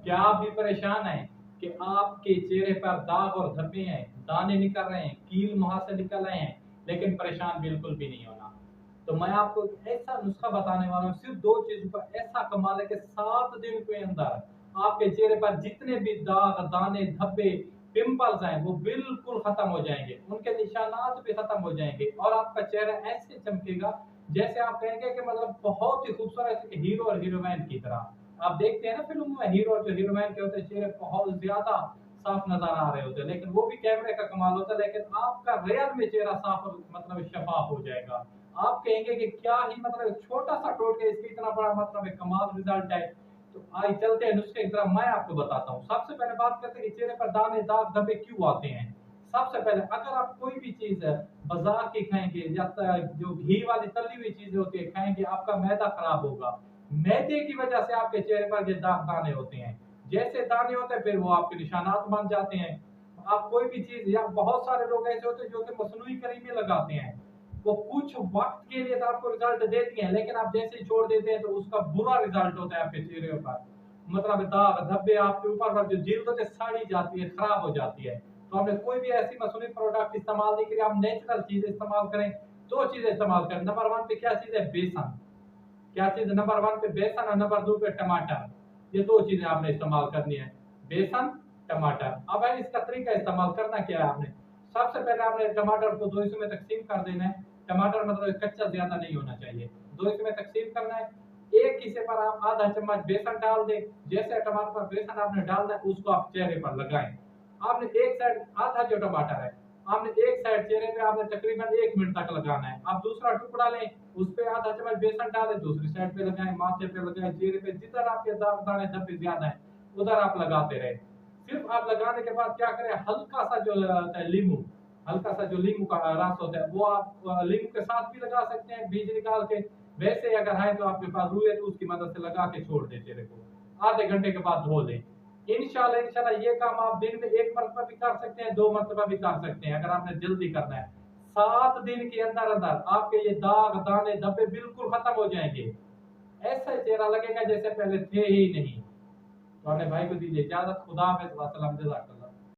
क्या आप भी परेशान हैं कि आपके चेहरे पर दाग और धब्बे हैं, दाने निकल रहे हैं, कील मुहां से निकल रहे हैं, लेकिन परेशान बिल्कुल भी नहीं होना। तो मैं आपको एक ऐसा नुस्खा बताने वाला हूँ, सिर्फ 2 चीज़ों का ऐसा कमाल है कि 7 दिन के अंदर आपके चेहरे पर जितने भी दाग, दाने, धब्बे, पिंपल्स हैं, वो बिल्कुल खत्म हो जाएँगे। उनके निशानात भी खत्म हो जाएँगे और आपका चेहरा ऐसे चमकेगा जैसे आप कहेंगे कि मतलब बहुत ही खूबसूरत हीरो और हीरोइन की तरह। आप देखते हैं ना फ़िल्म में हीरो और जो हीरोइन के होते हैं चेहरे बहुत ज़्यादा साफ नज़र आ रहे होते हैं, लेकिन वो भी कैमरे का कमाल होता है, लेकिन आपका रियल में चेहरा साफ और मतलब शफ़ाफ हो जाएगा। आप कहेंगे कि क्या ही मतलब छोटा-सा टोटका इसके इतना बड़ा मतलब एक कमाल रिज़ल्ट है। तो आइए चलते हैं नुस्खे की तरफ, मैं आपको बताता हूँ। सबसे पहले बात करते हैं कि चेहरे पर दाने, दाग, धब्बे क्यों आते हैं। सबसे पहले अगर आप कोई भी चीज़ बाज़ार की खाएँगे या जो घी वाली तली हुई चीज़ें होती है खाएँगे, आपका मैदा खराब होगा। मैदे की वजह से आपके चेहरे पर ये दाग दाने होते हैं। जैसे दाने होते हैं फिर वो आपके निशानात बन जाते हैं। आप कोई भी चीज़ या बहुत सारे लोग ऐसे होते हैं जो कि मसनूई क्रीमें लगाते हैं। वो कुछ वक़्त के लिए तो आपको रिज़ल्ट देती हैं, लेकिन आप जैसे ही छोड़ देते हैं तो उसका बुरा रिज़ल्ट होता है आपके चेहरे पर। मतलब दाग, धब्बे आपके ऊपर पर जो जिल्द होती है सड़ी जाती है, खराब हो जाती है। तो आपने कोई भी ऐसी मसनूई प्रोडक्ट इस्तेमाल नहीं करी, आप नेचुरल चीज़ें इस्तेमाल करें। 2 चीज़ें इस्तेमाल करें। नंबर 1 पे क्या चीज़ है? बेसन। क्या चीज़ नंबर 1 पे बेसन और नंबर 2 पे टमाटर। ये 2 चीज़ें आपने इस्तेमाल करनी है। बेसन, टमाटर। अब है इसका तरीका इस्तेमाल करना क्या है आपने? सबसे पहले आपने टमाटर को 2 हिस्सों में तकसीम कर देना है। टमाटर मतलब कच्चा ज़्यादा नहीं होना चाहिए। 2 हिस्सों में तकसीम करना है। एक हिस्से पर आप आधा चम्मच बेसन डाल दें। जैसे टमाटर पर बेसन आपने डालना है उसको आप चेहरे पर लगाएँ। आपने एक साइड आधा जो टमाटर है, आपने एक साइड चेहरे पे आपने तकरीबन 1 मिनट तक लगाना है। आप दूसरा टुकड़ा लें, उस पे आधा चम्मच बेसन डालें, दूसरी साइड पे लगाएँ, माथे पे लगाएँ, चेहरे पे जिधर आपके दाग दाने धब्बे ज़्यादा हैं, उधर आप लगाते रहें। सिर्फ़ आप लगाने के बाद क्या करें, हल्का-सा जो होता है नींबू, हल्का-सा जो नींबू का रस होता है, वो आप नींबू के साथ भी लगा सकते हैं, बीज निकाल के। वैसे अगर है तो आपके पास रुई है तो उसकी मदद से लगा के छोड़ दें चेहरे को। आधे घंटे के बाद धो लें। इंशाल्लाह ये काम आप दिन में 1 मरतबा भी कर सकते हैं, 2 मरतबा भी कर सकते हैं, अगर आपने जल्दी करना है। 7 दिन के अंदर-अंदर आपके ये दाग, दाने, धब्बे बिल्कुल खत्म हो जाएँगे। ऐसा चेहरा लगेगा जैसे पहले थे ही नहीं। तो अपने भाई को दीजिए इजाज़त। खुदा हाफ़िज़। वस्सलाम। जज़ाकल्लाह।